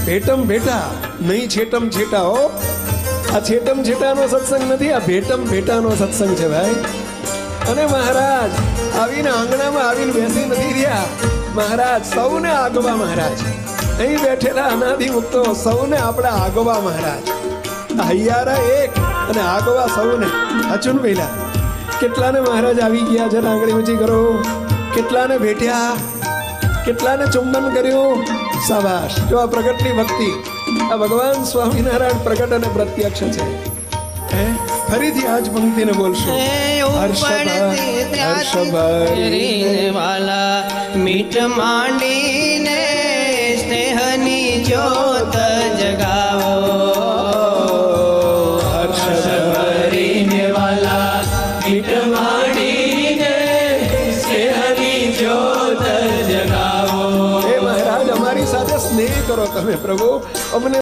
ભેટમ ભેટા નહીં છેટમ છેટા હો. આ છેટમ છેટાનો સત્સંગ નથી, આ ભેટમ ભેટાનો સત્સંગ છે ભાઈ. અને મહારાજ આવીને આંગણામાં આવીને બેસી નથી રહ્યા. મહારાજ સૌને આગવા મહારાજ, અહીં બેઠેલા અનાદિ મુક્તો સૌને આપણા આગવા મહારાજ. હૈયારા એક અને આગવા સૌને. અચુન પહેલા કેટલાને મહારાજ આવી ગયા છે, આંગળી ઊંચી કરો. કેટલાને ભેટ્યા, કેટલાને ચુંબન કર્યું. શાબાશ. જો આ પ્રગટની ભક્તિ, આ ભગવાન સ્વામિનારાયણ પ્રગટ અને પ્રત્યક્ષ છે. ફરીથી આજ પંક્તિને બોલશું. વાલા મીઠ માંડીને સ્નેહની જ્યોત જગાવો. હર્ષ ભરીને વાલા મીઠ માંડીને સ્નેહની જ્યોત જગાવો. હે મહારાજ, અમારી સાથે સ્નેહ કરો તમે પ્રભુ. અમને